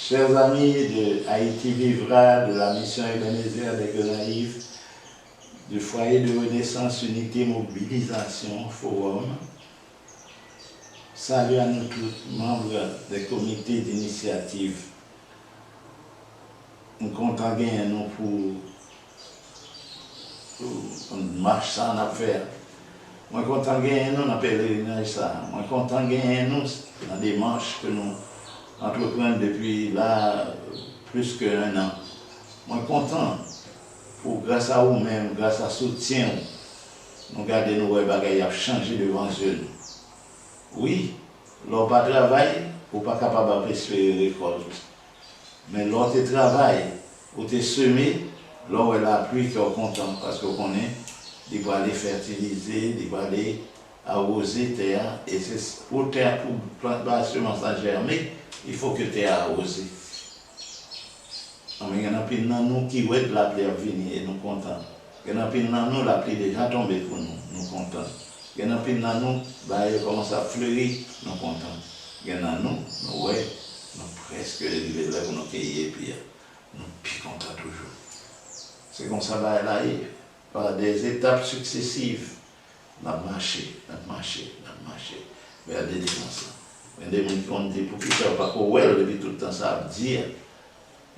Chers amis de Haïti Vivra, de la mission Ebenezer des Gonaïves, du foyer de Renaissance, Unité, Mobilisation, Forum, salut à nous tous, membres des comités d'initiative. Nous comptons bien nous pour une marche sans affaire. Moi, content bien nous dans pèlerinage ça. Moi, content bien nous dans des marches que nous entreprenons depuis là plus qu'un an. Moi, content pour grâce à vous-même, grâce à soutien, nous gardons nos bagages à changer devant eux. Oui, l'on pas travail, ou pas capable d'espérer récolte. Mais l'autre travail, ou te semer, l'on est la pluie qui est content parce qu'on connaît. Il va aller fertiliser, il va aller arroser terre. Et c'est pour terre, pour planter semence à germer, il faut que terre arrosée. Il y en a plein de nous qui voient la pluie venir et nous contents. Il y en a plein de nous, la pluie déjà tombée pour nous, nous contents. Il y en a plein de nous, elle commence à fleurir, nous contents. Il y en a nous, ouais, nous presque arrivés là pour nous cueillir et puis nous plus contents toujours. C'est comme ça, là, par des étapes successives, on a marché vers des défenses. Il y a des gens qui ont dit, pour qui ça va pas qu'on voit depuis tout le temps, ça veut dire,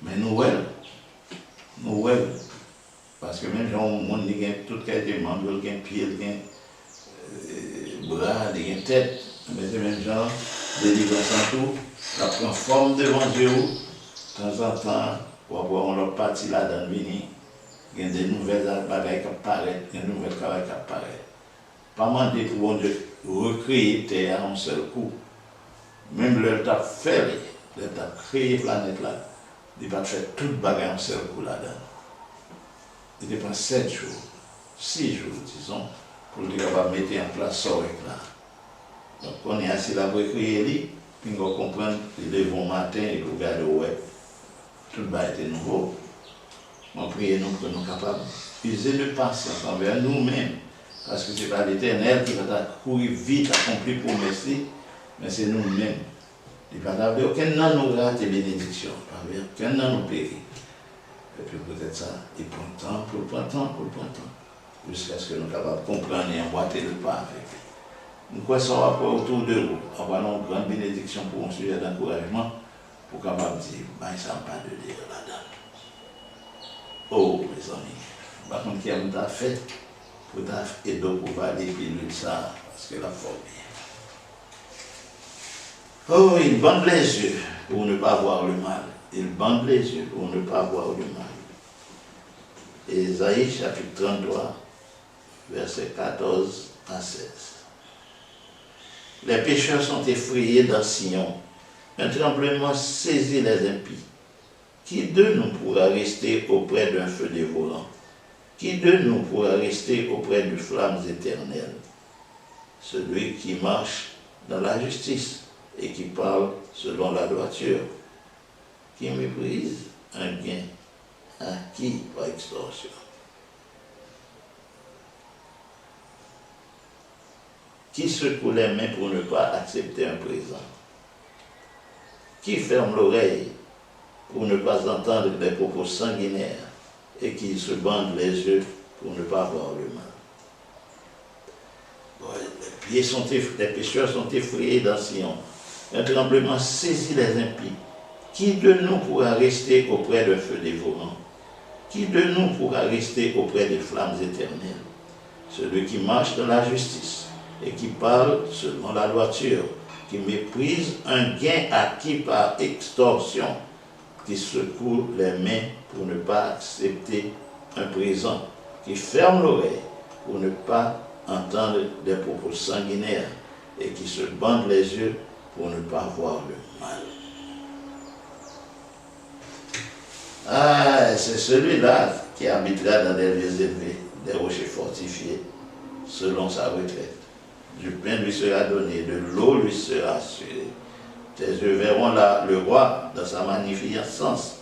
mais nous voyons, parce que même si on a tout qualité de membre, il y a un pied, il y a un bras, il y a une tête, mais c'est même genre, délivrance en tout, ça prend forme devant Dieu, de temps en temps, pour avoir on leur partie là-dedans, venir. Il y a des nouvelles bagailles qui apparaissent, il y a des nouvelles travail qui apparaissent. Pas demander pour bon Dieu recréer terre en un seul coup. Même le temps fait, le temps créer la planète là, il va faire toute bagaille en un seul coup là-dedans. Il dépend 7 jours, 6 jours, disons, pour être capable de mettre en place ça là. Donc on est assis là pour créer lui, puis on comprend, il lève au matin et on regarde ouais, tout va être nouveau. On prie nous pour nous capables d'user de patience envers nous-mêmes. Parce que ce n'est pas l'Éternel qui va courir vite, accomplir pour merci, mais c'est nous-mêmes. Il ne va pas avoir aucun nan nous rate bénédiction, aucun nan nous périt. Et puis peut-être ça, il prend le temps, pour le temps, jusqu'à ce que nous soyons capables de comprendre et emboîter le pas avec lui. Nous croyons rapport autour de nous, avoir une grande bénédiction pour un sujet d'encouragement, pour capable de dire, ben, ça n'a pas de dire là-dedans. Oh, mes amis, par contre, qui a tout fait pour aider pour aller puis ça, parce que la forme. Oh, il bande les yeux pour ne pas voir le mal. Il bande les yeux pour ne pas voir le mal. Ésaïe chapitre 33, versets 14 à 16. Les pécheurs sont effrayés dans Sion. Un tremblement saisit les impies. Qui de nous pourra rester auprès d'un feu dévorant? Qui de nous pourra rester auprès de flammes éternelles? Celui qui marche dans la justice et qui parle selon la droiture, qui méprise un gain acquis par extorsion. Qui secoue les mains pour ne pas accepter un présent? Qui ferme l'oreille pour ne pas entendre des propos sanguinaires et qui se bandent les yeux pour ne pas voir le mal. Bon, les pécheurs sont effrayés dans Sion. Un tremblement saisit les impies. Qui de nous pourra rester auprès d'un feu dévorant? Qui de nous pourra rester auprès des flammes éternelles? Celui qui marche dans la justice et qui parle selon la droiture, qui méprise un gain acquis par extorsion, qui secoue les mains pour ne pas accepter un présent, qui ferme l'oreille pour ne pas entendre des propos sanguinaires et qui se bande les yeux pour ne pas voir le mal. Ah, c'est celui-là qui habitera dans des lieux élevés, des rochers fortifiés, selon sa retraite. Du pain lui sera donné, de l'eau lui sera assurée. Tes yeux verront là le roi dans sa magnificence.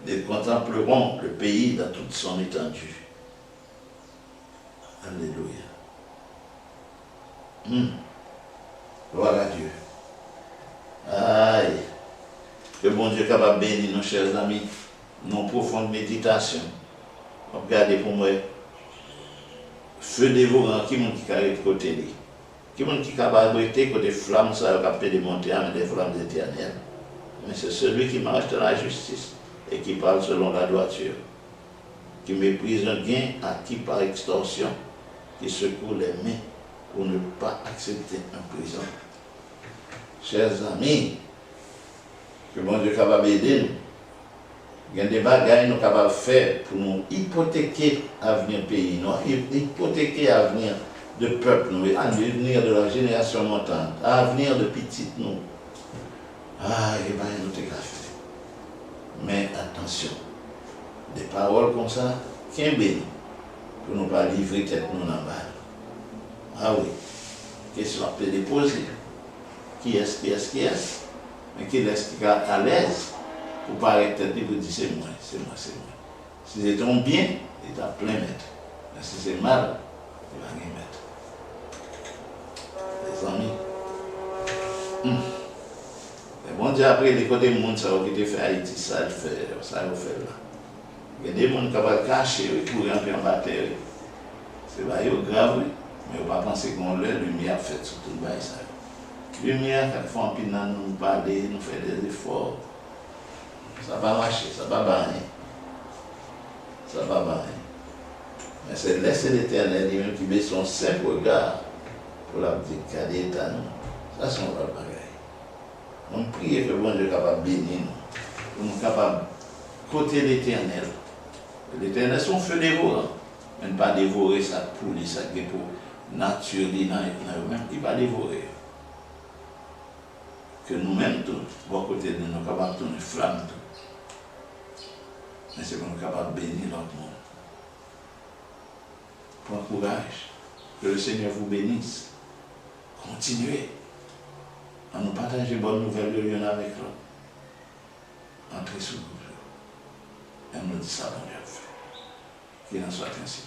Ils contempleront le pays dans toute son étendue. Alléluia. Gloire à Dieu. Aïe. Que bon Dieu Dieu capable de bénir nos chers amis, nos profondes méditations. Regardez pour moi, feu dévorant, qui est qui carré de côté lui? Qui est qui est capable de côté flamme, ça va capter des montagnes, des flammes éternelles. Mais c'est celui qui marche dans la justice et qui parle selon la droiture, qui méprise un gain acquis par extorsion, qui secoue les mains pour ne pas accepter un prison. Chers amis, que mon Dieu est capable d'aider nous. Il y a des bagages nous capables de faire pour nous hypothéquer l'avenir du pays, nous hypothéquer l'avenir de peuple, l'avenir de la génération montante, l'avenir de petites nous. Ah, et bien nous t'es fait. Mais attention, des paroles comme ça, qui est béni, pour nous pas livrer tête nous dans la balle. Ah oui, question à déposer. Qui est? Mais qui est-ce qui est à l'aise pour pas arrêter de dire c'est moi. Si c'est ton bien, il t'a plein mettre. Mais si c'est mal, il va rien mettre. Les amis. Mais bon Dieu, après, les côtés du monde, ça va quitter faire Haïti, ça va faire là. Il y a des gens qui vont cacher, pour rentrer en bataille. C'est pas grave, mais on ne va pas penser qu'on l'a, lumière fait sur tout le bail. Lumière, quand ils font un peu nous parler, nous faire des efforts. Ça va marcher, ça va barrer. Ça va barrer. Mais c'est laisser l'Éternel lui-même qui met son simple regard pour la garder l'état nous. Ça, c'est un vrai bagage. On prie que bon Dieu soit capable de bénir nous. Pour nous capables de côté l'Éternel. L'Éternel, son feu dévorant. Mais ne pas dévorer sa poule, sa pour nature, même, il va dévorer. Que nous-mêmes, tous, bon côté de nous, capables de tourner flamme. Mais c'est pour nous capables de bénir l'autre monde. Prends courage. Que le Seigneur vous bénisse. Continuez à nous partager bonnes nouvelles de l'un avec l'autre. Entrez sous le jour. Et on nous dit ça dans le feu. Qu'il en soit ainsi.